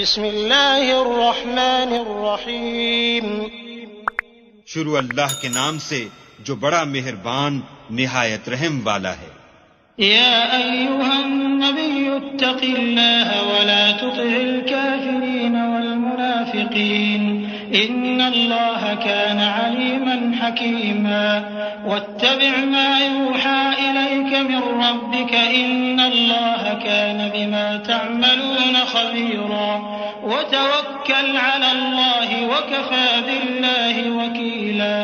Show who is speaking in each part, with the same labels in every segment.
Speaker 1: بسم اللہ الرحمن الرحیم۔
Speaker 2: شروع اللہ کے نام سے جو بڑا مہربان نہایت رحم والا ہے۔
Speaker 1: یا ایہا النبی اتق اللہ ولا تطع الكافرین والمنافقین ان اللہ كان علیما حکیما واتبع ما یوحى الیک من ربک ان اللہ كان بما تعملون خبیرا وتوکل علی اللہ وکفى باللہ وکیلا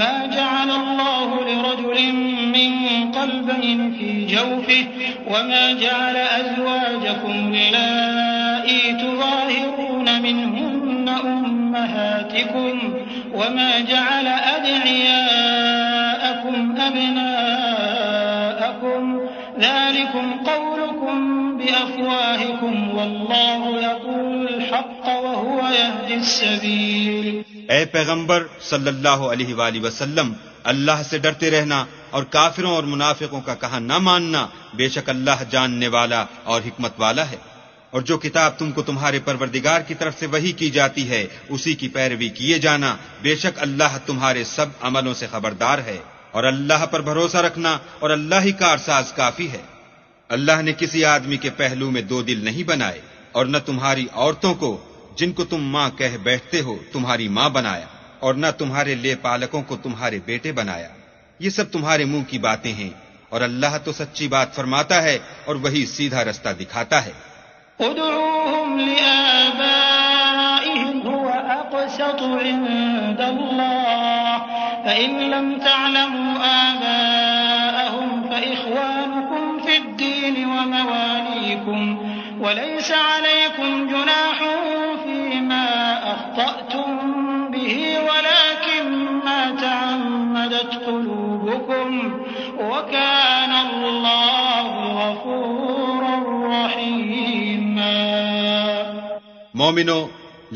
Speaker 1: ما جعل اللہ لرجل من قلبین فی جوفه وما جعل أزواجكم اللائي تظاهرون منهن أمهاتكم وما جعل أدعياءكم أبناءكم ذلكم قولكم بأفواهكم والله يقول الحق وهو يهدي السبيل۔
Speaker 2: اے پیغمبر صلی اللہ علیہ وآلہ وسلم، اللہ سے ڈرتے رہنا اور کافروں اور منافقوں کا کہا نہ ماننا، بے شک اللہ جاننے والا اور حکمت والا ہے۔ اور جو کتاب تم کو تمہارے پروردگار کی طرف سے وحی کی جاتی ہے اسی کی پیروی کیے جانا، بے شک اللہ تمہارے سب عملوں سے خبردار ہے۔ اور اللہ پر بھروسہ رکھنا اور اللہ ہی کارساز کافی ہے۔ اللہ نے کسی آدمی کے پہلو میں دو دل نہیں بنائے اور نہ تمہاری عورتوں کو جن کو تم ماں کہہ بیٹھتے ہو تمہاری ماں بنایا، اور نہ تمہارے لے پالکوں کو تمہارے بیٹے بنایا۔ یہ سب تمہارے منہ کی باتیں ہیں، اور اللہ تو سچی بات فرماتا ہے اور وہی سیدھا رستہ دکھاتا ہے۔
Speaker 1: ادعوهم لآبائهم هو أقسط عند الله فإن لم تعلموا آباءهم فإخوانكم في الدين ومواليكم وليس عليكم جناح فيما أخطأتم به ولكن ما تعمدت قلوبكم وكان الله غفورا رحيما۔
Speaker 2: مومنو،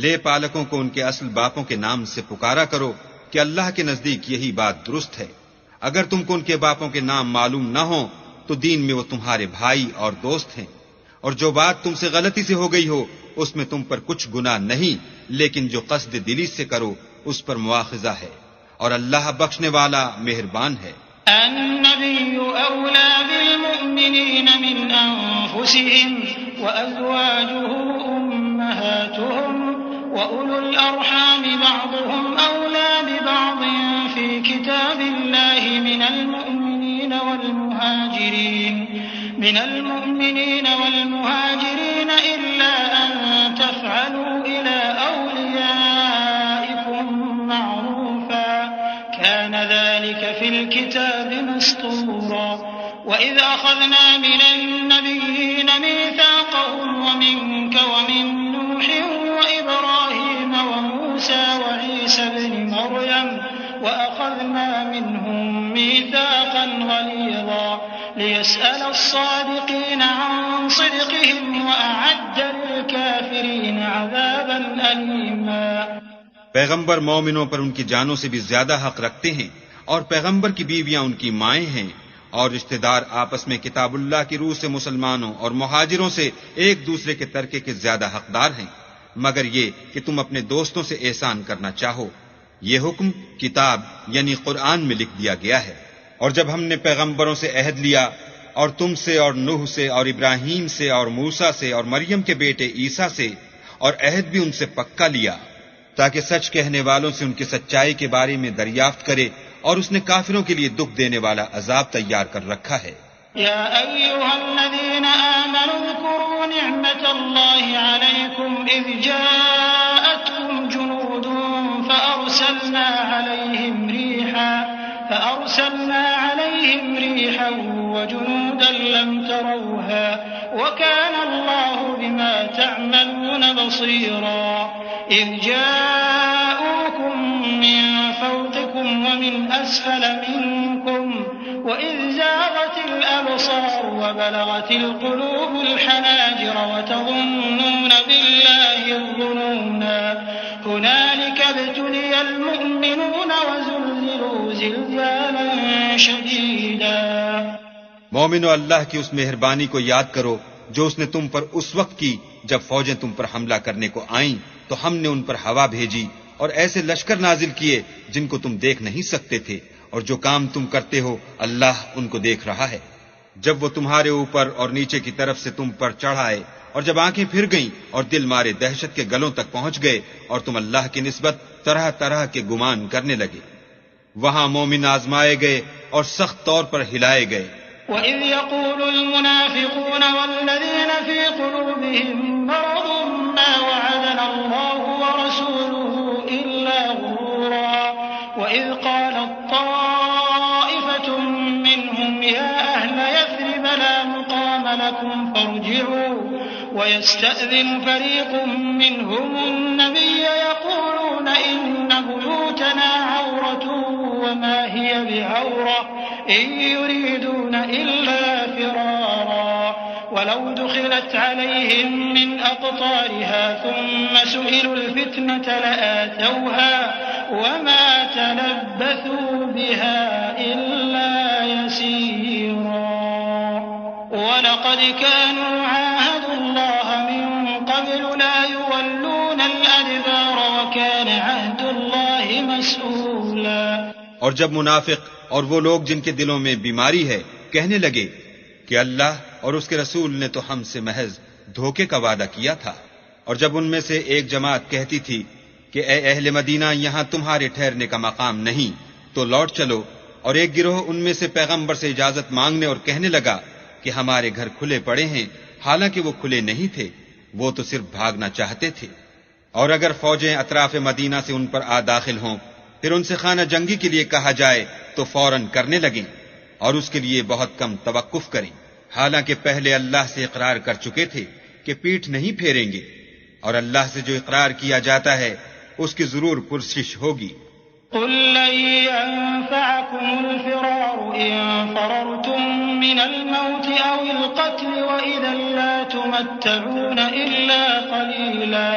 Speaker 2: لے پالکوں کو ان کے اصل باپوں کے نام سے پکارا کرو کہ اللہ کے نزدیک یہی بات درست ہے۔ اگر تم کو ان کے باپوں کے نام معلوم نہ ہوں تو دین میں وہ تمہارے بھائی اور دوست ہیں، اور جو بات تم سے غلطی سے ہو گئی ہو اس میں تم پر کچھ گناہ نہیں، لیکن جو قصد دلی سے کرو اس پر مواخذہ ہے، اور اللہ بخشنے والا مہربان ہے۔
Speaker 1: النبي أولى بالمؤمنين من أنفسهم وأزواجه أمهاتهم وأولو الأرحام بعضهم أولى ببعض في كتاب الله من المؤمنين والمهاجرين إلا أن تفعلوا إلى أوليائكم معروفا كان ذلك في الكتاب مسطورا وإذ أخذنا من النبيين ميثاقهم ومنك ومن نوح وإبراهيم وموسى وعيسى ابن مريم وأخذنا منهم ميثاقا غليظا ليسأل الصادقين عن صدقهم وأعد للكافرين عذابا أليما۔
Speaker 2: پیغمبر مومنوں پر ان کی جانوں سے بھی زیادہ حق رکھتے ہیں، اور پیغمبر کی بیویاں ان کی مائیں ہیں، اور رشتہ دار آپس میں کتاب اللہ کی روح سے مسلمانوں اور مہاجروں سے ایک دوسرے کے ترکے کے زیادہ حقدار ہیں، مگر یہ کہ تم اپنے دوستوں سے احسان کرنا چاہو۔ یہ حکم کتاب یعنی قرآن میں لکھ دیا گیا ہے۔ اور جب ہم نے پیغمبروں سے عہد لیا، اور تم سے اور نوح سے اور ابراہیم سے اور موسیٰ سے اور مریم کے بیٹے عیسیٰ سے، اور عہد بھی ان سے پکا لیا تاکہ سچ کہنے والوں سے ان کی سچائی کے بارے میں دریافت کرے، اور اس نے کافروں کے لیے دکھ دینے والا عذاب تیار کر رکھا ہے۔
Speaker 1: یا ایہا الذین آمنوا اذکروا نعمت اللہ علیکم اذ جاءتکم جنود فأرسلنا عليهم ريحا وجنودا لم تروها وكان الله بما تعملون بصيرا إذ جاءوكم من فوقكم ومن أسفل منكم وإذ زاغت الأبصار وبلغت القلوب الحناجر وتظنون بالله الظنونا هنالك ابتلي المؤمنون وزلزلوا زلزالا شديدا۔
Speaker 2: مومنو، اللہ کی اس مہربانی کو یاد کرو جو اس نے تم پر اس وقت کی جب فوجیں تم پر حملہ کرنے کو آئیں تو ہم نے ان پر ہوا بھیجی اور ایسے لشکر نازل کیے جن کو تم دیکھ نہیں سکتے تھے، اور جو کام تم کرتے ہو اللہ ان کو دیکھ رہا ہے۔ جب وہ تمہارے اوپر اور نیچے کی طرف سے تم پر چڑھ آئے اور جب آنکھیں پھر گئیں اور دل مارے دہشت کے گلوں تک پہنچ گئے اور تم اللہ کی نسبت طرح طرح کے گمان کرنے لگے، وہاں مومن آزمائے گئے اور سخت طور پر ہلائے گئے۔
Speaker 1: وَإِذْ يَقُولُ الْمُنَافِقُونَ وَالَّذِينَ فِي قُلُوبِهِم مَّرَضٌ مَّا وَعَدَنَا اللَّهُ وَرَسُولُهُ إِلَّا غُرُورًا وَإِذْ قَالَت طَّائِفَةٌ مِّنْهُمْ يَا أَهْلَ يَثْرِبَ لَا مُقَامَ لَكُمْ فَارْجِعُوا وَيَسْتَأْذِنُ فَرِيقٌ مِّنْهُمُ النَّبِيَّ يَقُولُونَ إِنَّ بُيُوتَنَا عَوْرَةٌ وَمَا هِيَ بِعَوْرَةٍ إِن يُرِيدُونَ إِلَّا فِرَارًا وَلَوْ دُخِلَتْ عَلَيْهِم مِّنْ أَقْطَارِهَا ثُمَّ سُئِلُوا الْفِتْنَةَ لَآتَوْهَا وَمَا تَلَبَّثُوا بِهَا إِلَّا يَسِيرًا وَلَقَدْ كَانُوا عَاهَدُوا اللَّهَ مِن قَبْلُ لَا يُوَلُّونَ الْأَدْبَارَ وَكَانَ عَهْدُ اللَّهِ مَسْئُولًا۔
Speaker 2: اور جب منافق اور وہ لوگ جن کے دلوں میں بیماری ہے کہنے لگے کہ اللہ اور اس کے رسول نے تو ہم سے محض دھوکے کا وعدہ کیا تھا، اور جب ان میں سے ایک جماعت کہتی تھی کہ اے اہل مدینہ یہاں تمہارے ٹھہرنے کا مقام نہیں تو لوٹ چلو، اور ایک گروہ ان میں سے پیغمبر سے اجازت مانگنے اور کہنے لگا کہ ہمارے گھر کھلے پڑے ہیں، حالانکہ وہ کھلے نہیں تھے، وہ تو صرف بھاگنا چاہتے تھے۔ اور اگر فوجیں اطراف مدینہ سے ان پر آ داخل ہوں پھر ان سے خانہ جنگی کے لیے کہا جائے تو فوراً کرنے لگیں، اور اس کے لیے بہت کم توقف کریں، حالانکہ پہلے اللہ سے اقرار کر چکے تھے کہ پیٹھ نہیں پھیریں گے، اور اللہ سے جو اقرار کیا جاتا ہے اس کی ضرور پرسش ہوگی۔
Speaker 1: قُل لَّن يَنفَعَكُمُ الْفِرَارُ إِن فَرَرْتُم مِّنَ الْمَوْتِ أَوِ الْقَتْلِ وَإِذًا لَّا تُمَتَّعُونَ إِلَّا قَلِيلًا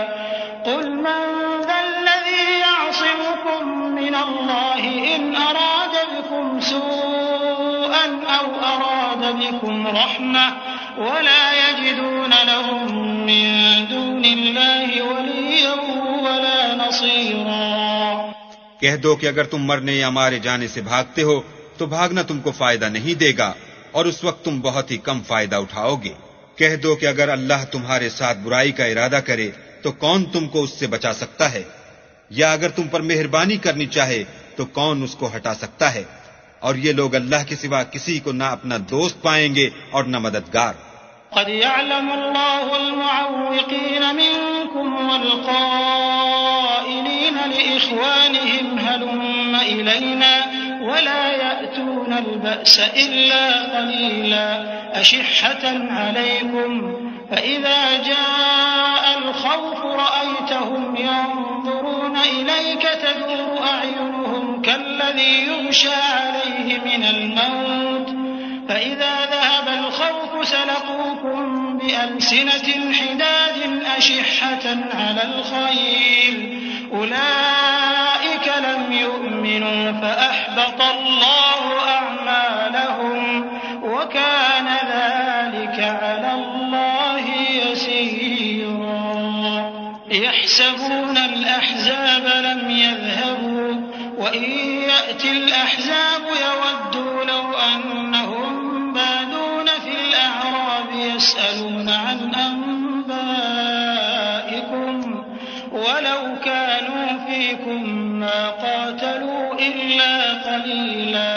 Speaker 1: قُلْ مَن ذَا الَّذِي يَعْصِمُكُم مِّنَ اللَّهِ إِنْ أَرَادَ بِكُمْ سُوءًا أَوْ أَرَادَ بِكُمْ رَحْمَةً وَلَا يَجِدُونَ لَهُم مِّن دُونِ اللَّهِ وَلِيًّا وَلَا نَصِيرًا۔
Speaker 2: کہہ دو کہ اگر تم مرنے یا مارے جانے سے بھاگتے ہو تو بھاگنا تم کو فائدہ نہیں دے گا، اور اس وقت تم بہت ہی کم فائدہ اٹھاؤ گے۔ کہہ دو کہ اگر اللہ تمہارے ساتھ برائی کا ارادہ کرے تو کون تم کو اس سے بچا سکتا ہے، یا اگر تم پر مہربانی کرنی چاہے تو کون اس کو ہٹا سکتا ہے، اور یہ لوگ اللہ کے سوا کسی کو نہ اپنا دوست پائیں گے اور نہ مددگار۔
Speaker 1: قد يعلم الله المعوقين منكم والقائلين لإخوانهم هلم إلينا ولا يأتون البأس إلا قليلا أشحة عليكم فإذا جاء الخوف رأيتهم ينظرون إليك تدور أعينهم كالذي يغشى عليه من الموت فإذا ذهب الخوف سلقوكم بألسنة حداد أشحة على الخير أولئك لم يؤمنوا فأحبط الله أعمالهم وكان ذلك على الله يسيرا يحسبون الأحزاب لم يذهبوا وإن يأتي الأحزاب يودوا لو أنهم بادون في الأعراب يسألون عن أنبائكم ولو كانوا فيكم ما قاتلوا إلا قليلا۔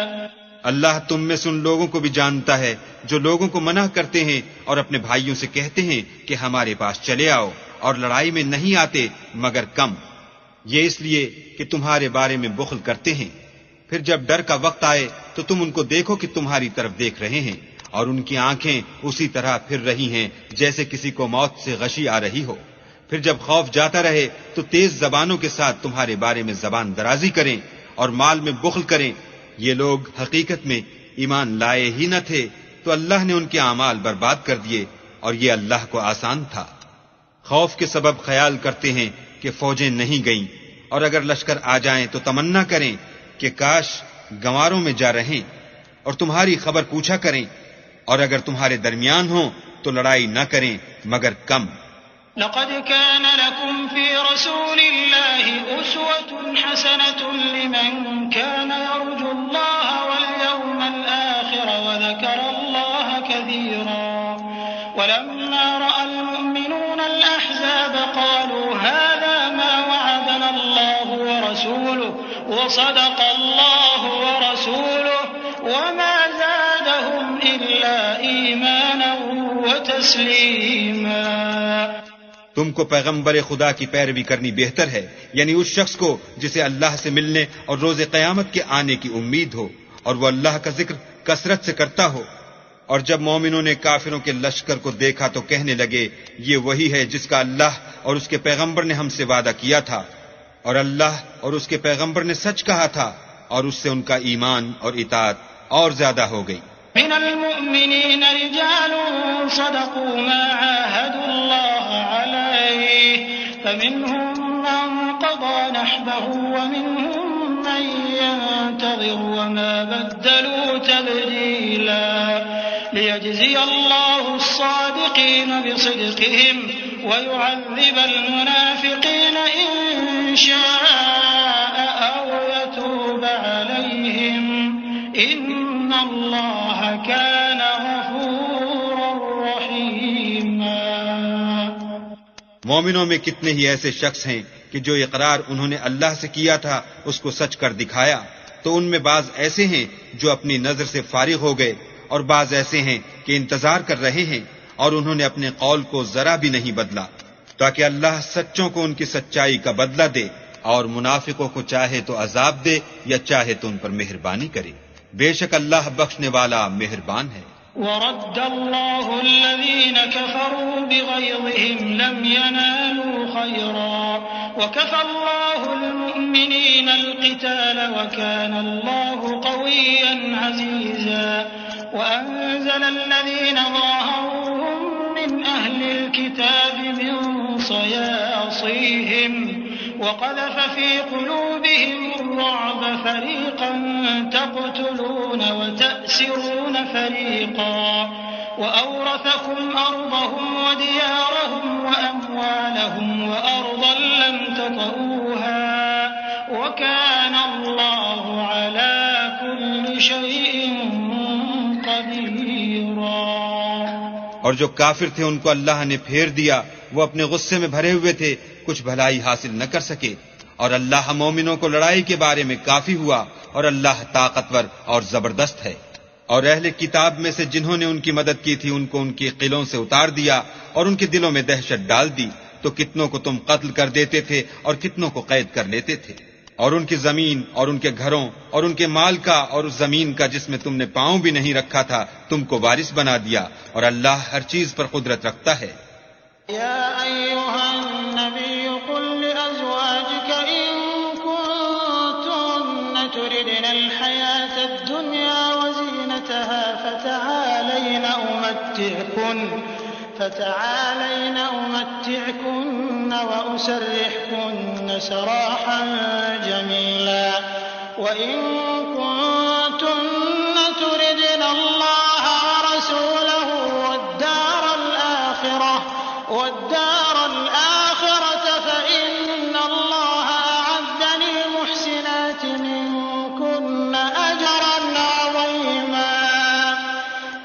Speaker 2: اللہ تم میں سے ان لوگوں کو بھی جانتا ہے جو لوگوں کو منع کرتے ہیں اور اپنے بھائیوں سے کہتے ہیں کہ ہمارے پاس چلے آؤ، اور لڑائی میں نہیں آتے مگر کم، یہ اس لیے کہ تمہارے بارے میں بخل کرتے ہیں۔ پھر جب ڈر کا وقت آئے تو تم ان کو دیکھو کہ تمہاری طرف دیکھ رہے ہیں، اور ان کی آنکھیں اسی طرح پھر رہی ہیں جیسے کسی کو موت سے غشی آ رہی ہو۔ پھر جب خوف جاتا رہے تو تیز زبانوں کے ساتھ تمہارے بارے میں زبان درازی کریں اور مال میں بخل کریں۔ یہ لوگ حقیقت میں ایمان لائے ہی نہ تھے تو اللہ نے ان کے اعمال برباد کر دیے، اور یہ اللہ کو آسان تھا۔ خوف کے سبب خیال کرتے ہیں کہ فوجیں نہیں گئیں، اور اگر لشکر آ جائیں تو تمنا کریں کہ کاش گنواروں میں جا رہیں، اور تمہاری خبر پوچھا کریں، اور اگر تمہارے درمیان ہوں تو لڑائی نہ کریں مگر کم۔
Speaker 1: لقد كان لكم في رسول الله أسوة حسنة لمن كان يرجو الله واليوم الآخر وذكر الله كثيرا ولما رأى المؤمنون الأحزاب قالوا هذا ما وعدنا الله ورسوله وصدق الله ورسوله وما زادهم إلا إيمانا وتسليما۔
Speaker 2: تم کو پیغمبر خدا کی پیروی کرنی بہتر ہے، یعنی اس شخص کو جسے اللہ سے ملنے اور روز قیامت کے آنے کی امید ہو اور وہ اللہ کا ذکر کثرت سے کرتا ہو۔ اور جب مومنوں نے کافروں کے لشکر کو دیکھا تو کہنے لگے یہ وہی ہے جس کا اللہ اور اس کے پیغمبر نے ہم سے وعدہ کیا تھا، اور اللہ اور اس کے پیغمبر نے سچ کہا تھا، اور اس سے ان کا ایمان اور اطاعت اور زیادہ ہو گئی۔
Speaker 1: من المؤمنين رجال صدقوا ما عاهدوا الله عليه فمنهم من قضى نحبه ومنهم من ينتظر وما بدلوا تبديلا ليجزي الله الصادقين بصدقهم ويعذب المنافقين إن شاء أو يتوب عليهم إن الله كان غفورا رحيما۔
Speaker 2: مومنوں میں کتنے ہی ایسے شخص ہیں کہ جو اقرار انہوں نے اللہ سے کیا تھا اس کو سچ کر دکھایا، تو ان میں بعض ایسے ہیں جو اپنی نظر سے فارغ ہو گئے، اور بعض ایسے ہیں کہ انتظار کر رہے ہیں اور انہوں نے اپنے قول کو ذرا بھی نہیں بدلا، تاکہ اللہ سچوں کو ان کی سچائی کا بدلہ دے، اور منافقوں کو چاہے تو عذاب دے یا چاہے تو ان پر مہربانی کرے۔ بے شک اللہ بخشنے والا مہربان ہے۔
Speaker 1: ورد الله الذين كفروا بغيظهم لم ينالوا خيرا وكفى الله المؤمنين القتال وكان الله قويا عزيزا وأنزل الذين ظاهروهم من أهل الكتاب من صياصيهم وقذف في قلوبهم الرعب فريقا تقتلون وتأسرون فريقا وأورثكم أرضهم وديارهم وأموالهم وأرضا لم تطئوها وكان الله على كل شيء قديرا۔
Speaker 2: اور جو کافر تھے ان کو اللہ نے پھیر دیا، وہ اپنے غصے میں بھرے ہوئے تھے، کچھ بھلائی حاصل نہ کر سکے، اور اللہ مومنوں کو لڑائی کے بارے میں کافی ہوا، اور اللہ طاقتور اور زبردست ہے۔ اور اہل کتاب میں سے جنہوں نے ان کی مدد کی تھی ان کو ان کے قلعوں سے اتار دیا اور ان کے دلوں میں دہشت ڈال دی، تو کتنوں کو تم قتل کر دیتے تھے اور کتنوں کو قید کر لیتے تھے، اور ان کی زمین اور ان کے گھروں اور ان کے مال کا اور اس زمین کا جس میں تم نے پاؤں بھی نہیں رکھا تھا تم کو وارث بنا دیا، اور اللہ ہر چیز پر قدرت رکھتا ہے۔
Speaker 1: يا أيها النبي قل لأزواجك إن كنتن تردن الحياة الدنيا وزينتها فتعالين أمتعكن وأسرحكن سراحا جميلا وإن كنتن تردن الله ورسوله والدار الآخرة فإن الله أعد للمحسنات منكن أجرا عظيما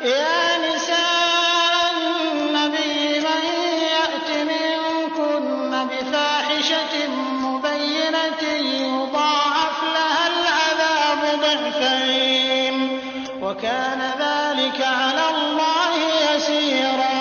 Speaker 1: يا نساء النبي من يأت منكن بفاحشة مبينة يضاعف لها العذاب ضعفين وكان ذلك على الله يسيرا۔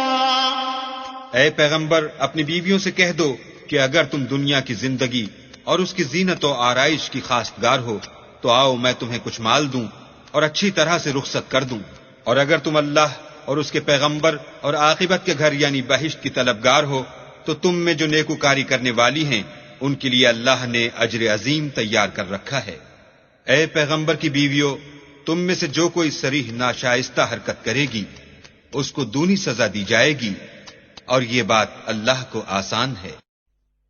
Speaker 2: اے پیغمبر اپنی بیویوں سے کہہ دو کہ اگر تم دنیا کی زندگی اور اس کی زینت و آرائش کی خواستگار ہو تو آؤ میں تمہیں کچھ مال دوں اور اچھی طرح سے رخصت کر دوں، اور اگر تم اللہ اور اس کے پیغمبر اور عاقبت کے گھر یعنی بہشت کی طلبگار ہو تو تم میں جو نیکوکاری کرنے والی ہیں ان کے لیے اللہ نے اجر عظیم تیار کر رکھا ہے۔ اے پیغمبر کی بیویوں، تم میں سے جو کوئی صریح ناشائستہ حرکت کرے گی اس کو دونی سزا دی جائے گی، اور یہ بات اللہ کو آسان ہے۔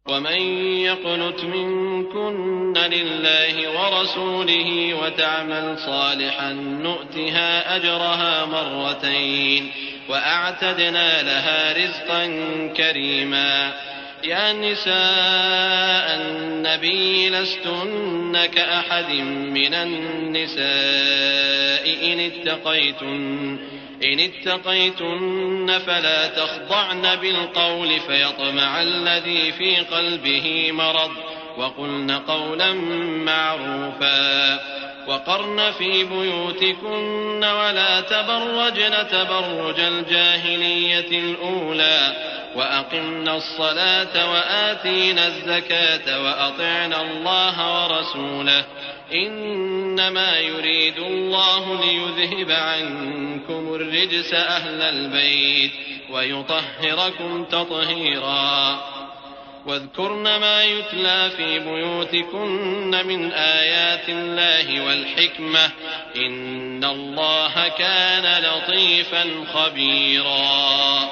Speaker 3: ومن يقنت منكن لله ورسوله وتعمل صالحا نؤتها أجرها مرتين وأعتدنا لها رزقا كريما يا نساء النبي لستن كأحد من النساء إن اتقيتن فلا تخضعن بالقول فيطمع الذي في قلبه مرض وقلن قولا معروفا وقرن في بيوتكن ولا تبرجن تبرج الجاهلية الأولى وأقمنا الصلاة وآتينا الزكاة وأطعنا الله ورسوله إنما يريد الله ليذهب عنكم الرجس أهل البيت ويطهركم تطهيرا واذكرن ما يتلى في بيوتكن من آيات الله والحكمة إن الله كان لطيفا خبيرا۔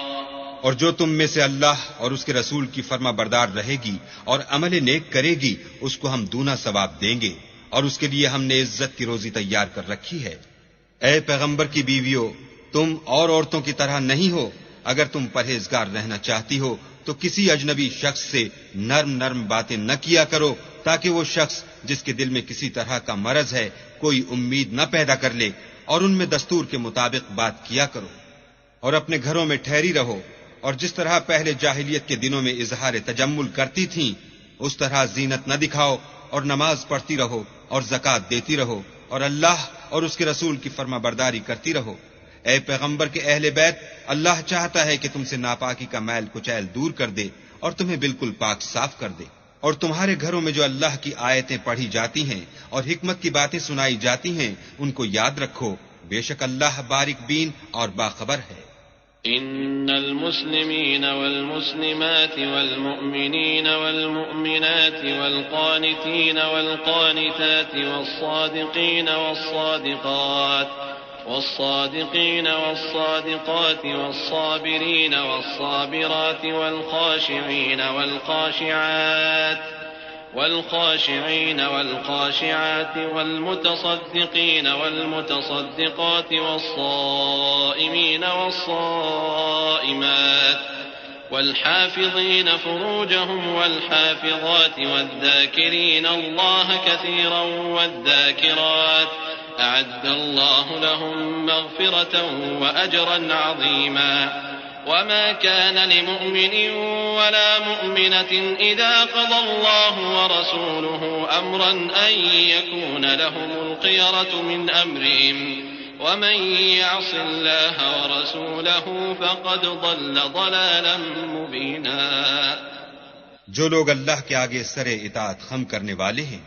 Speaker 2: اور جو تم میں سے اللہ اور اس کے رسول کی فرما بردار رہے گی اور عمل نیک کرے گی اس کو ہم دونا ثواب دیں گے، اور اس کے لیے ہم نے عزت کی روزی تیار کر رکھی ہے۔ اے پیغمبر کی بیویوں، تم اور عورتوں کی طرح نہیں ہو۔ اگر تم پرہیزگار رہنا چاہتی ہو تو کسی اجنبی شخص سے نرم نرم باتیں نہ کیا کرو، تاکہ وہ شخص جس کے دل میں کسی طرح کا مرض ہے کوئی امید نہ پیدا کر لے، اور ان میں دستور کے مطابق بات کیا کرو، اور اپنے گھروں میں ٹھہری رہو، اور جس طرح پہلے جاہلیت کے دنوں میں اظہار تجمل کرتی تھیں اس طرح زینت نہ دکھاؤ، اور نماز پڑھتی رہو اور زکوٰۃ دیتی رہو، اور اللہ اور اس کے رسول کی فرما برداری کرتی رہو۔ اے پیغمبر کے اہل بیت، اللہ چاہتا ہے کہ تم سے ناپاکی کا میل کچیل دور کر دے اور تمہیں بالکل پاک صاف کر دے، اور تمہارے گھروں میں جو اللہ کی آیتیں پڑھی جاتی ہیں اور حکمت کی باتیں سنائی جاتی ہیں ان کو یاد رکھو، بے شک اللہ باریک بین اور باخبر ہے۔
Speaker 3: إن المسلمين والمسلمات والمؤمنين والمؤمنات والقانتين والقانتات والصادقين والصادقات والصابرين والصابرات والخاشعين والخاشعات والمتصدقين والمتصدقات والصائمين والصائمات والحافظين فروجهم والحافظات والذاكرين الله كثيرا والذاكرات أعد الله لهم مغفرة وأجرا عظيما وما كان لمؤمن ولا مؤمنة إذا قضى الله ورسوله أمرا أن يكون لهم الخيرة من أمرهم ومن يعص الله ورسوله فقد ضل ضلالا مبينا۔
Speaker 2: جو لوگ اللہ کے آگے سر اطاعت خم کرنے والے ہیں،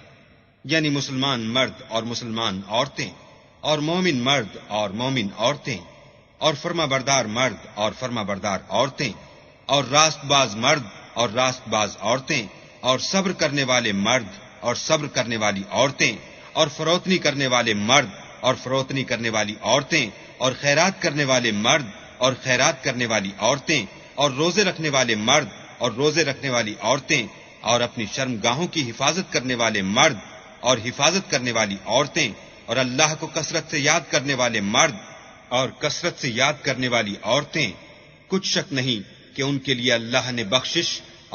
Speaker 2: یعنی مسلمان مرد اور مسلمان عورتیں، اور مومن مرد اور مومن عورتیں، اور فرما بردار مرد اور فرما بردار عورتیں، اور راست باز مرد اور راست باز عورتیں، اور صبر کرنے والے مرد اور صبر کرنے والی عورتیں، اور فروتنی کرنے والے مرد اور فروتنی کرنے والی عورتیں، اور خیرات کرنے والے مرد اور خیرات کرنے والی عورتیں، اور روزے رکھنے والے مرد اور روزے رکھنے والی عورتیں، اور اپنی شرمگاہوں کی حفاظت کرنے والے مرد اور حفاظت کرنے والی عورتیں، اور اللہ کو کثرت سے یاد کرنے والے مرد اور کثرت سے یاد کرنے والی عورتیں، کچھ شک نہیں کہ ان کے لیے اللہ نے بخشش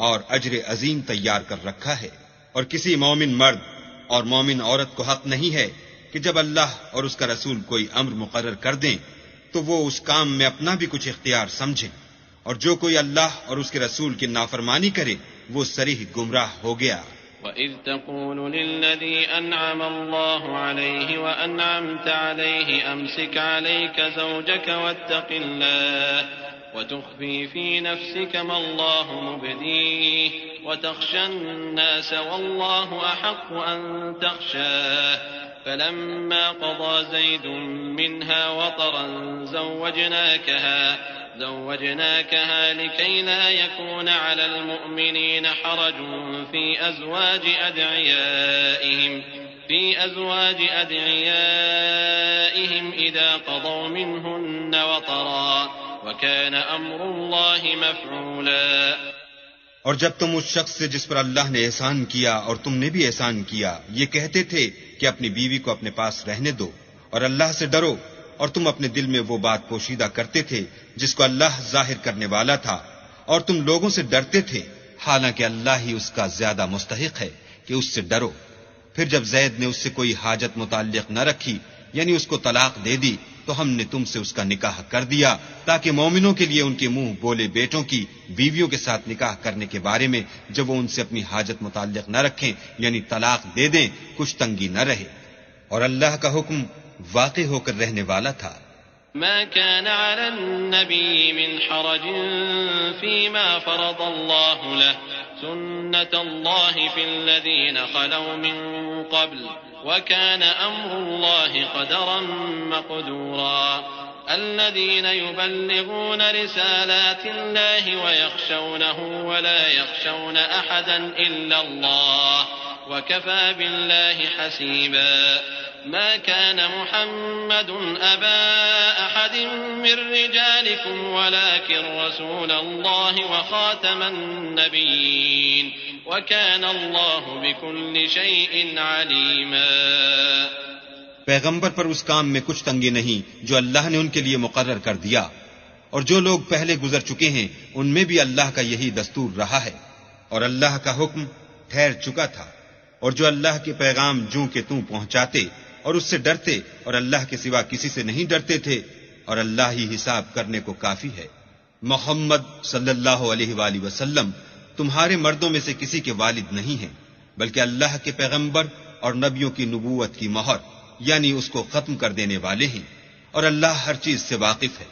Speaker 2: اور اجر عظیم تیار کر رکھا ہے۔ اور کسی مومن مرد اور مومن عورت کو حق نہیں ہے کہ جب اللہ اور اس کا رسول کوئی امر مقرر کر دیں تو وہ اس کام میں اپنا بھی کچھ اختیار سمجھیں، اور جو کوئی اللہ اور اس کے رسول کی نافرمانی کرے وہ صریح گمراہ ہو گیا۔
Speaker 3: وَإِذْ تَقُولُ لِلَّذِي أَنْعَمَ اللَّهُ عَلَيْهِ وَأَنْعَمْتَ عَلَيْهِ أَمْسِكْ عَلَيْكَ زَوْجَكَ وَاتَّقِ اللَّهَ وَتُخْفِي فِي نَفْسِكَ مَا اللَّهُ مُبْدِيهِ وَتَخْشَى النَّاسَ وَاللَّهُ أَحَقُّ أَن تَخْشَاهُ فَلَمَّا قَضَى زَيْدٌ مِّنْهَا وَطَرًا زوجناكها لكي لا يكون على المؤمنين حرج في أزواج أدعيائهم إذا قضوا منهن وطرا وكان أمر الله مفعولا۔
Speaker 2: اور جب تم اس شخص سے جس پر اللہ نے احسان کیا اور تم نے بھی احسان کیا یہ کہتے تھے کہ اپنی بیوی کو اپنے پاس رہنے دو اور اللہ سے ڈرو، اور تم اپنے دل میں وہ بات پوشیدہ کرتے تھے جس کو اللہ ظاہر کرنے والا تھا، اور تم لوگوں سے ڈرتے تھے، حالانکہ اللہ ہی اس کا زیادہ مستحق ہے کہ اس سے ڈرو۔ پھر جب زید نے اس سے کوئی حاجت متعلق نہ رکھی، یعنی اس کو طلاق دے دی، تو ہم نے تم سے اس کا نکاح کر دیا تاکہ مومنوں کے لیے ان کے منہ بولے بیٹوں کی بیویوں کے ساتھ نکاح کرنے کے بارے میں جب وہ ان سے اپنی حاجت متعلق نہ رکھیں یعنی طلاق دے دیں کچھ تنگی نہ رہے، اور اللہ کا حکم واقع ہو کر رہنے والا تھا۔
Speaker 3: ما كان على النبي من حرج فيما فرض الله له سنة الله في الذين خلوا من قبل وكان أمر الله قدرا مقدورا الذين يبلغون رسالات الله ويخشونه ولا يخشون أحدا إلا الله وكفى بالله حسيبا ما كان محمد أبا أحد من رجالكم ولكن رسول الله وخاتم النبيين وكان الله بكل شيء عليما۔
Speaker 2: پیغمبر پر اس کام میں کچھ تنگی نہیں جو اللہ نے ان کے لیے مقرر کر دیا، اور جو لوگ پہلے گزر چکے ہیں ان میں بھی اللہ کا یہی دستور رہا ہے، اور اللہ کا حکم ٹھہر چکا تھا، اور جو اللہ کے پیغام جوں کہ توں پہنچاتے اور اس سے ڈرتے اور اللہ کے سوا کسی سے نہیں ڈرتے تھے، اور اللہ ہی حساب کرنے کو کافی ہے۔ محمد صلی اللہ علیہ وآلہ وسلم تمہارے مردوں میں سے کسی کے والد نہیں ہیں، بلکہ اللہ کے پیغمبر اور نبیوں کی نبوت کی مہر یعنی اس کو ختم کر دینے والے ہیں، اور اللہ ہر چیز سے واقف ہے۔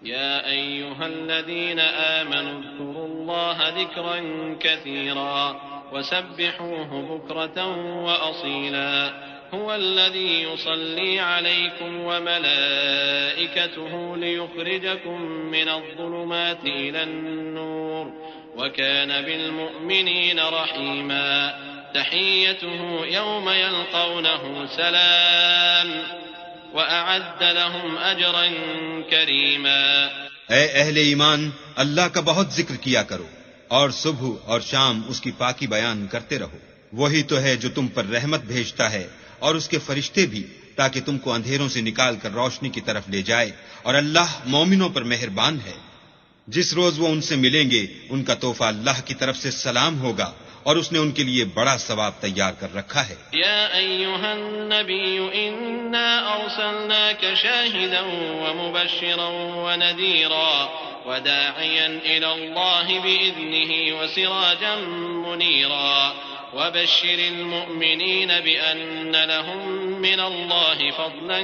Speaker 3: يا أيها الذين آمنوا اذكروا الله ذكرا كثيرا وسبحوه بكرة وأصيلا هو الذي يصلي عليكم وملائكته ليخرجكم من الظلمات إلى النور وكان بالمؤمنين رحيما تحيته يوم يلقونه سلام وأعد لهم أجرا كريما۔
Speaker 2: اے اہل ایمان، اللہ کا بہت ذکر کیا کرو اور صبح اور شام اس کی پاکی بیان کرتے رہو، وہی تو ہے جو تم پر رحمت بھیجتا ہے اور اس کے فرشتے بھی، تاکہ تم کو اندھیروں سے نکال کر روشنی کی طرف لے جائے، اور اللہ مومنوں پر مہربان ہے۔ جس روز وہ ان سے ملیں گے ان کا تحفہ اللہ کی طرف سے سلام ہوگا، اور اس نے ان کے لیے بڑا ثواب تیار کر رکھا ہے۔
Speaker 3: يا أيها النبي إنا أرسلناك شاهدا ومبشرا ونذيرا وداعيا إلى الله بإذنه وسراجا منيرا وبشر المؤمنين بأن لهم من الله فضلا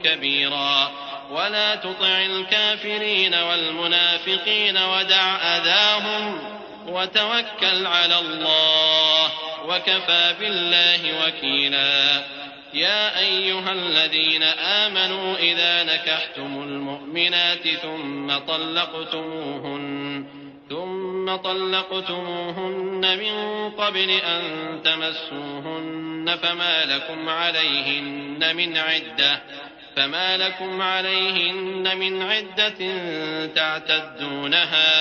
Speaker 3: كبيرا ولا تطع الكافرين والمنافقين ودع أذاهم وتوكل على الله وكفى بالله وكيلا يا أيها الذين آمنوا إذا نكحتم المؤمنات ثم طلقتموهن من قبل أن تمسوهن فما لكم عليهن من عدة تعتدونها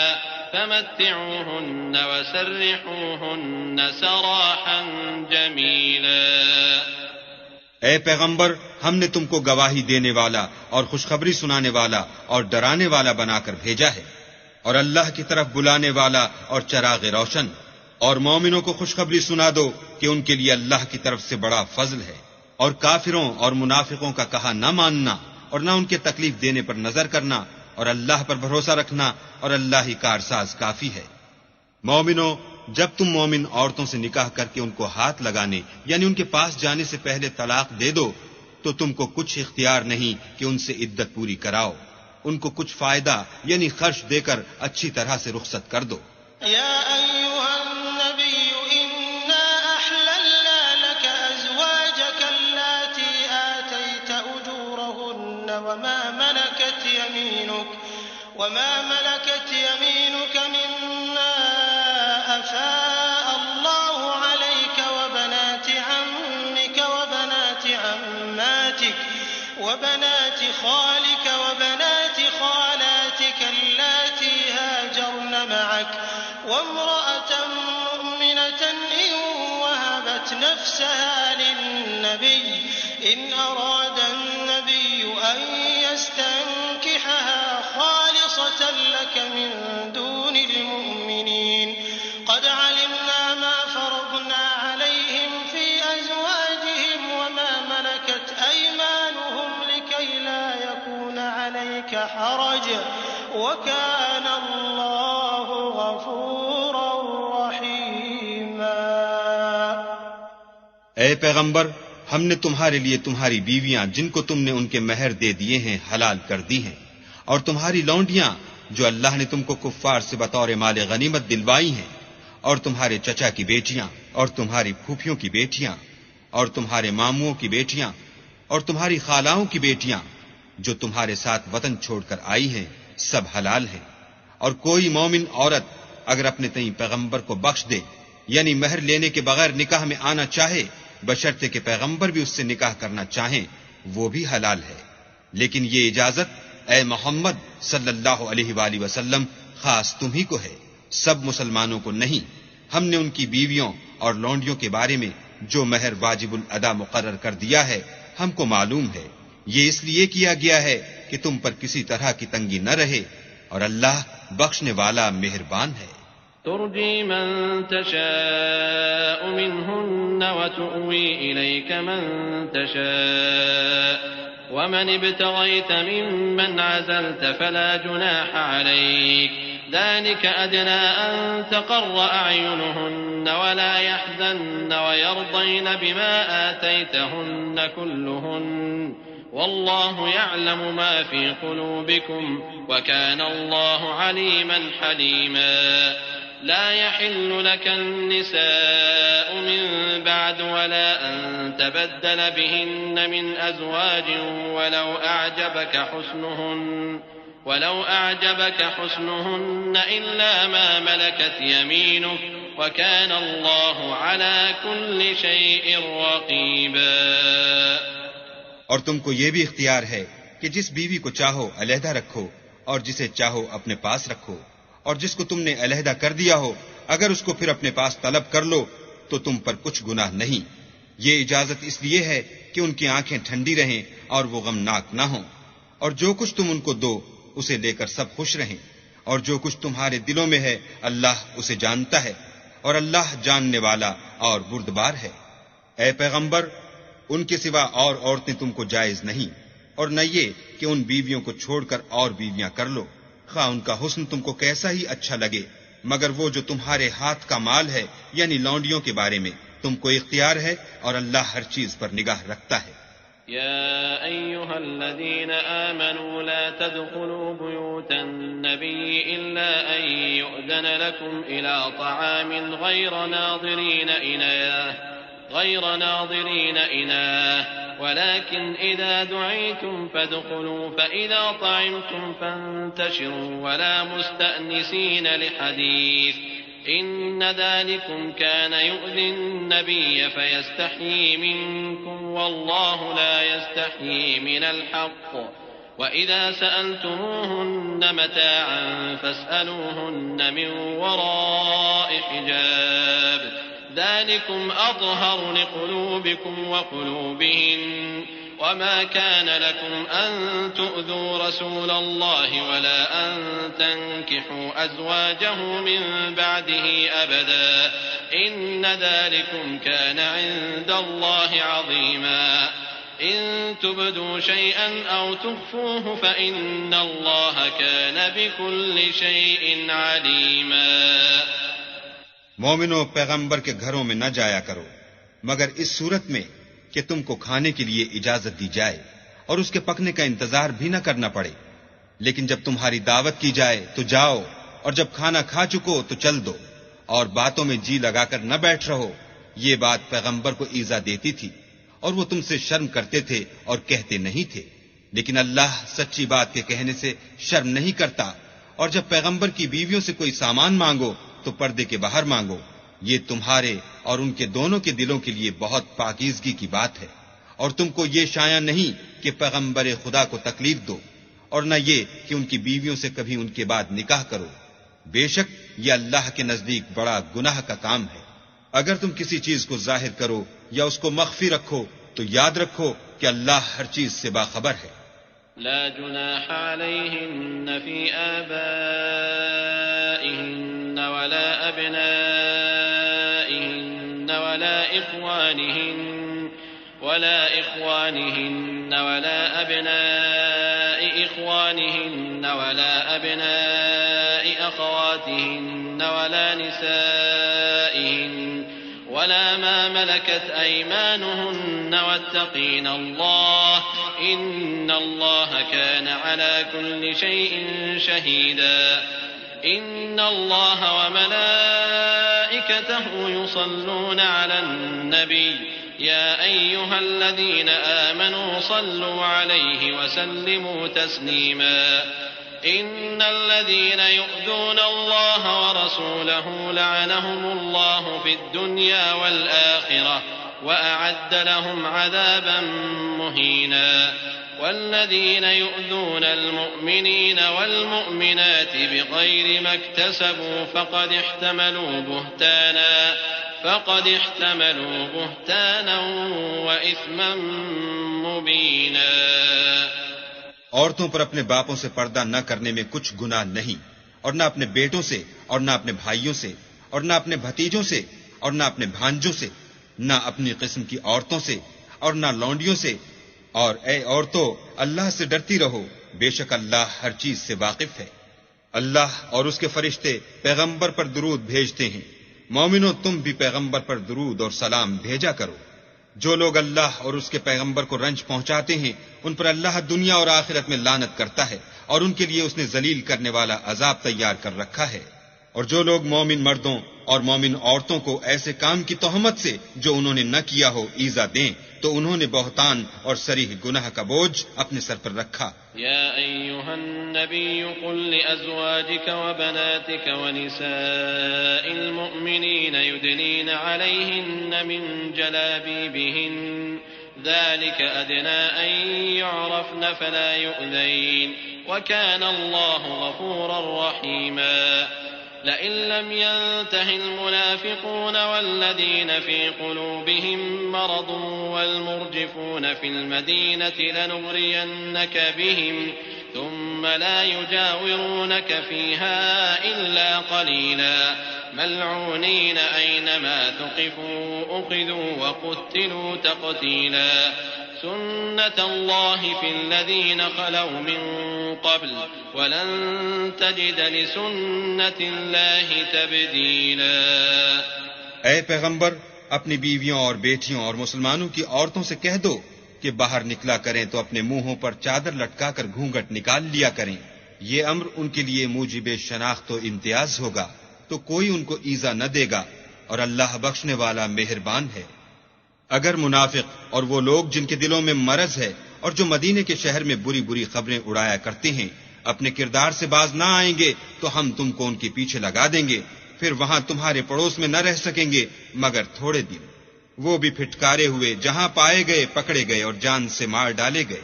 Speaker 3: فمتعوهن وسرحوهن سراحا جميلا۔
Speaker 2: اے پیغمبر، ہم نے تم کو گواہی دینے والا اور خوشخبری سنانے والا اور ڈرانے والا بنا کر بھیجا ہے، اور اللہ کی طرف بلانے والا اور چراغ روشن، اور مومنوں کو خوشخبری سنا دو کہ ان کے لیے اللہ کی طرف سے بڑا فضل ہے، اور کافروں اور منافقوں کا کہا نہ ماننا اور نہ ان کے تکلیف دینے پر نظر کرنا، اور اللہ پر بھروسہ رکھنا، اور اللہ ہی کارساز کافی ہے۔ مومنوں، جب تم مومن عورتوں سے نکاح کر کے ان کو ہاتھ لگانے یعنی ان کے پاس جانے سے پہلے طلاق دے دو تو تم کو کچھ اختیار نہیں کہ ان سے عدت پوری کراؤ، ان کو کچھ فائدہ یعنی خرچ دے کر اچھی طرح سے رخصت کر دو۔
Speaker 1: يا أيها النبي إنا أحللنا لك أزواجك اللاتي آتيت أجورهن وما ملكت يمينك مما أفاء الله عليك وبنات عمك وبنات عماتك وبنات خالك وبنات خالاتك اللاتي هاجرن معك وامرأة مؤمنة إن وهبت نفسها للنبي إن أراد النبي أن يستنكحها خالصة لك من دون المؤمنين قد علمنا ما فرضنا عليهم في أزواجهم وما ملكت أيمانهم لكي لا يكون عليك حرج وكان الله غفورا رحيما.
Speaker 2: اے پیغمبر، ہم نے تمہارے لیے تمہاری بیویاں جن کو تم نے ان کے مہر دے دیے ہیں حلال کر دی ہیں، اور تمہاری لونڈیاں جو اللہ نے تم کو کفار سے بطور مال غنیمت دلوائی ہیں، اور تمہارے چچا کی بیٹیاں، اور تمہاری پھوپھیوں کی بیٹیاں، اور تمہارے ماموں کی بیٹیاں، اور تمہاری خالاؤں کی بیٹیاں جو تمہارے ساتھ وطن چھوڑ کر آئی ہیں، سب حلال ہیں. اور کوئی مومن عورت اگر اپنے تئیں پیغمبر کو بخش دے، یعنی مہر لینے کے بغیر نکاح میں آنا چاہے، بشرطے کہ پیغمبر بھی اس سے نکاح کرنا چاہیں، وہ بھی حلال ہے. لیکن یہ اجازت اے محمد صلی اللہ علیہ وآلہ وسلم خاص تم ہی کو ہے، سب مسلمانوں کو نہیں. ہم نے ان کی بیویوں اور لونڈیوں کے بارے میں جو مہر واجب الادا مقرر کر دیا ہے ہم کو معلوم ہے. یہ اس لیے کیا گیا ہے کہ تم پر کسی طرح کی تنگی نہ رہے، اور اللہ بخشنے والا مہربان ہے.
Speaker 3: ترجي من تشاء منهن وتؤوي إليك من تشاء ومن ابتغيت ممن عزلت فلا جناح عليك ذلك أدنى أن تقر أعينهن ولا يحزن ويرضين بما آتيتهن كلهن والله يعلم ما في قلوبكم وكان الله عليما حليما. لا يحل لك النساء من بعد ولا أن تبدل بهن من أزواج ولو أعجبك حسنهن إلا ما ملكت يمينك وكان الله على كل شيء رقيبا.
Speaker 2: اور تم کو یہ بھی اختیار ہے کہ جس بیوی کو چاہو علیحدہ رکھو اور جسے چاہو اپنے پاس رکھو، اور جس کو تم نے علیحدہ کر دیا ہو اگر اس کو پھر اپنے پاس طلب کر لو تو تم پر کچھ گناہ نہیں. یہ اجازت اس لیے ہے کہ ان کی آنکھیں ٹھنڈی رہیں اور وہ غمناک نہ ہوں، اور جو کچھ تم ان کو دو اسے لے کر سب خوش رہیں، اور جو کچھ تمہارے دلوں میں ہے اللہ اسے جانتا ہے، اور اللہ جاننے والا اور بردبار ہے. اے پیغمبر، ان کے سوا اور عورتیں تم کو جائز نہیں، اور نہ یہ کہ ان بیویوں کو چھوڑ کر اور بیویاں کر لو، خواہ ان کا حسن تم کو کیسا ہی اچھا لگے، مگر وہ جو تمہارے ہاتھ کا مال ہے یعنی لونڈیوں کے بارے میں تم کو اختیار ہے، اور اللہ ہر چیز پر نگاہ رکھتا ہے.
Speaker 3: يا أيها الذين آمنوا لا تدخلوا بيوت النبي إلا أن يؤذن لكم إلى طعام غير ناظرين إناه ولكن إذا دعيتم فادخلوا فإذا طعمتم فانتشروا ولا مستأنسين لحديث إن ذلكم كان يؤذي النبي فيستحيي منكم والله لا يستحيي من الحق وإذا سألتموهن متاعا فاسألوهن من وراء حجاب ذلكم أطهر لقلوبكم وقلوبهن وما كان لكم أن تؤذوا رسول الله ولا أن تنكحوا أزواجه من بعده أبدا إن ذلكم كان عند الله عظيما. إن تبدوا شيئا أو تخفوه فإن الله كان بكل شيء عليما.
Speaker 2: مومنو، پیغمبر کے گھروں میں نہ جایا کرو مگر اس صورت میں کہ تم کو کھانے کے لیے اجازت دی جائے اور اس کے پکنے کا انتظار بھی نہ کرنا پڑے. لیکن جب تمہاری دعوت کی جائے تو جاؤ، اور جب کھانا کھا چکو تو چل دو، اور باتوں میں جی لگا کر نہ بیٹھ رہو. یہ بات پیغمبر کو ایذا دیتی تھی اور وہ تم سے شرم کرتے تھے اور کہتے نہیں تھے، لیکن اللہ سچی بات کے کہنے سے شرم نہیں کرتا. اور جب پیغمبر کی بیویوں سے کوئی سامان مانگو تو پردے کے باہر مانگو. یہ تمہارے اور ان کے دونوں کے دلوں کے لیے بہت پاکیزگی کی بات ہے. اور تم کو یہ شایع نہیں کہ پیغمبر خدا کو تکلیف دو، اور نہ یہ کہ ان کی بیویوں سے کبھی ان کے بعد نکاح کرو. بے شک یہ اللہ کے نزدیک بڑا گناہ کا کام ہے۔ اگر تم کسی چیز کو ظاہر کرو یا اس کو مخفی رکھو تو یاد رکھو کہ اللہ ہر چیز سے باخبر ہے۔
Speaker 3: لا جناح عليهن في آبائهن ولا أبنائهن ولا إخوانهن ولا أبناء إخوانهن ولا أبناء أخواتهن ولا نسائهن ولا ما ملكت أيمانهن واتقين الله إن الله كان على كل شيء شهيدا إن الله وملائكته يصلون على النبي يا أيها الذين آمنوا صلوا عليه وسلموا تسليما إن الذين يؤذون الله ورسوله لعنهم الله في الدنيا والآخرة وأعد لهم عذابا مهينا والذين يؤذون المؤمنين والمؤمنات بغير ما اكتسبوا فقد احتملوا بهتانا وإثما مبينا۔
Speaker 2: عورتوں پر اپنے باپوں سے پردہ نہ کرنے میں کچھ گناہ نہیں، اور نہ اپنے بیٹوں سے، اور نہ اپنے بھائیوں سے، اور نہ اپنے بھتیجوں سے، اور نہ اپنے بھانجوں سے، نہ اپنی قسم کی عورتوں سے، اور نہ لونڈیوں سے۔ اور اے عورتوں، اللہ سے ڈرتی رہو، بے شک اللہ ہر چیز سے واقف ہے۔ اللہ اور اس کے فرشتے پیغمبر پر درود بھیجتے ہیں، مومنو تم بھی پیغمبر پر درود اور سلام بھیجا کرو۔ جو لوگ اللہ اور اس کے پیغمبر کو رنج پہنچاتے ہیں ان پر اللہ دنیا اور آخرت میں لعنت کرتا ہے، اور ان کے لیے اس نے ذلیل کرنے والا عذاب تیار کر رکھا ہے۔ اور جو لوگ مومن مردوں اور مومن عورتوں کو ایسے کام کی تہمت سے جو انہوں نے نہ کیا ہو ایذا دیں تو انہوں نے بہتان اور صریح گناہ کا بوجھ اپنے سر پر رکھا۔
Speaker 3: يا أيها النبي قل لأزواجك وبناتك ونساء المؤمنين يدنين عليهن من جلابيبهن ذلك أدنى أن يعرفن فلا يؤذين وكان الله غفورا رحيما لئن لم ينته المنافقون والذين في قلوبهم مرض والمرجفون في المدينة لنغرينك بهم ثم لا يجاورونك فيها إلا قليلا ملعونين أينما ثقفوا أخذوا وقتلوا تقتيلا سنة الله في الذين خلوا من قبل ولن تجد لسنة الله تبديلا۔
Speaker 2: اے پیغمبر، اپنی بیویوں اور بیٹیوں اور مسلمانوں کی عورتوں سے کہہ دو کہ باہر نکلا کریں تو اپنے منہوں پر چادر لٹکا کر گھونگھٹ نکال لیا کریں، یہ امر ان کے لیے موجب شناخت و امتیاز ہوگا تو کوئی ان کو ایذا نہ دے گا، اور اللہ بخشنے والا مہربان ہے۔ اگر منافق اور وہ لوگ جن کے دلوں میں مرض ہے اور جو مدینے کے شہر میں بری بری خبریں اڑایا کرتے ہیں اپنے کردار سے باز نہ آئیں گے تو ہم تم کو ان کے پیچھے لگا دیں گے، پھر وہاں تمہارے پڑوس میں نہ رہ سکیں گے مگر تھوڑے دن، وہ بھی پھٹکارے ہوئے، جہاں پائے گئے پکڑے گئے اور جان سے مار ڈالے گئے۔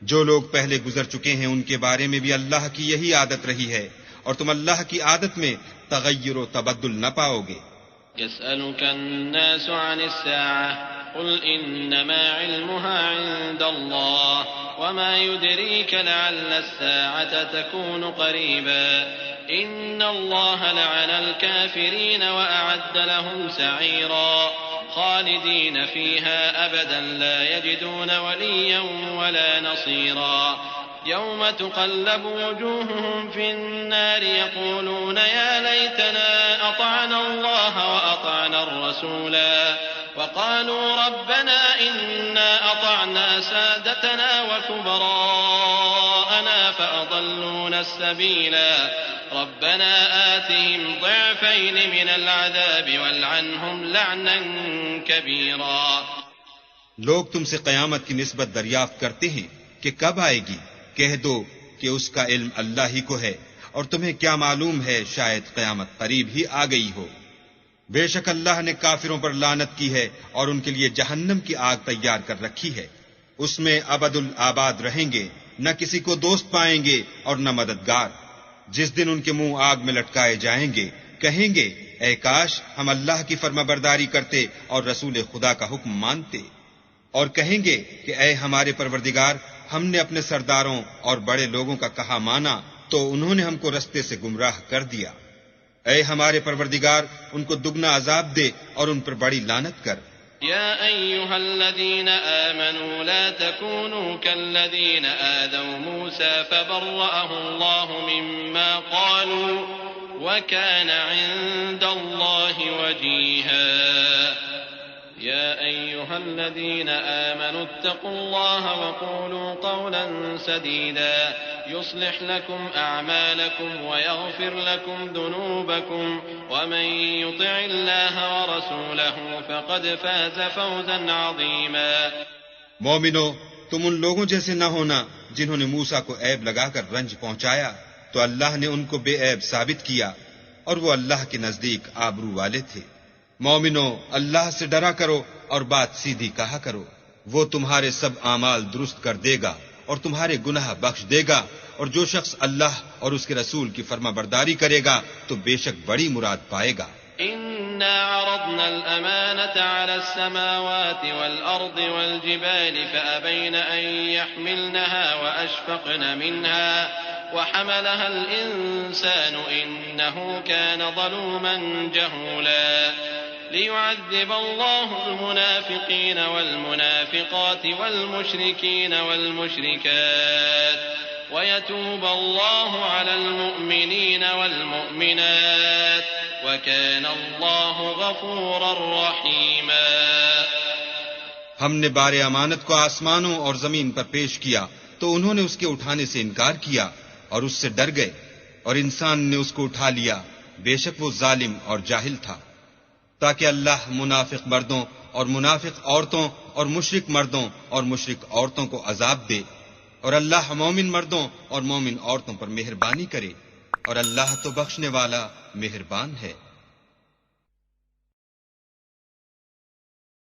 Speaker 2: جو لوگ پہلے گزر چکے ہیں ان کے بارے میں بھی اللہ کی یہی عادت رہی ہے، اور تم اللہ کی عادت میں تغیر و تبدل نہ پاؤ گے۔
Speaker 3: يسألك الناس عن الساعة قل إنما علمها عند الله وما يدريك لعل الساعة تكون قريبا إن الله لعن الكافرين وأعد لهم سعيرا خالدين فيها أبدا لا يجدون وليا ولا نصيرا يوم تقلب وجوههم في النار يقولون يا ليتنا أطعنا الله وأطعنا الرسولا وقالوا ربنا إنا أطعنا سادتنا وكبراءنا فأضلونا السبيلا ربنا آتهم ضعفين من العذاب والعنهم لعنا كبيرا۔
Speaker 2: لوگ تم سے قیامت کی نسبت دریافت کرتے ہیں کہ کب آئے گی، کہہ دو کہ اس کا علم اللہ ہی کو ہے، اور تمہیں کیا معلوم ہے شاید قیامت قریب ہی آ گئی ہو۔ بے شک اللہ نے کافروں پر لعنت کی ہے اور ان کے لیے جہنم کی آگ تیار کر رکھی ہے، اس میں ابد الآباد رہیں گے، نہ کسی کو دوست پائیں گے اور نہ مددگار۔ جس دن ان کے منہ آگ میں لٹکائے جائیں گے، کہیں گے اے کاش ہم اللہ کی فرما برداری کرتے اور رسول خدا کا حکم مانتے، اور کہیں گے کہ اے ہمارے پروردگار، ہم نے اپنے سرداروں اور بڑے لوگوں کا کہا مانا تو انہوں نے ہم کو رستے سے گمراہ کر دیا۔ اے ہمارے پروردگار، ان کو دگنا عذاب دے اور ان پر بڑی لعنت کر۔
Speaker 3: يا أيها الذين آمنوا لا تكونوا كالذين آذوا موسى فبرأه الله مما قالوا وكان عند الله وجيها يا أيها الذين آمنوا اتقوا الله وقولوا قولا سديدا يصلح لكم أعمالكم ويغفر لكم ذنوبكم ومن يطع الله ورسوله فقد فاز فوزا عظيما۔
Speaker 2: مومنو، تم ان لوگوں جیسے نہ ہونا جنہوں نے موسیٰ کو عیب لگا کر رنج پہنچایا تو اللہ نے ان کو بے عیب ثابت کیا اور وہ اللہ کے نزدیک آبرو والے تھے۔ مومنو، اللہ سے ڈرا کرو اور بات سیدھی کہا کرو، وہ تمہارے سب اعمال درست کر دے گا اور تمہارے گناہ بخش دے گا، اور جو شخص اللہ اور اس کے رسول کی فرما برداری کرے گا تو بے شک بڑی مراد پائے گا۔
Speaker 3: إنا عرضنا الأمانة على السماوات والأرض والجبال فأبين أن يحملنها وأشفقن منها وحملها الإنسان إنه كان ظلوما جهولا ليعذب الله المنافقين والمنافقات والمشركين والمشركات ويتوب الله على المؤمنين والمؤمنات وكان الله غفورا رحيما۔
Speaker 2: ہم نے بار امانت کو آسمانوں اور زمین پر پیش کیا تو انہوں نے اس کے اٹھانے سے انکار کیا اور اس سے ڈر گئے، اور انسان نے اس کو اٹھا لیا، بے شک وہ ظالم اور جاہل تھا، تاکہ اللہ منافق مردوں اور منافق عورتوں اور مشرک مردوں اور مشرک عورتوں کو عذاب دے، اور اللہ مومن مردوں اور مومن عورتوں پر مہربانی کرے، اور اللہ تو بخشنے والا مہربان ہے۔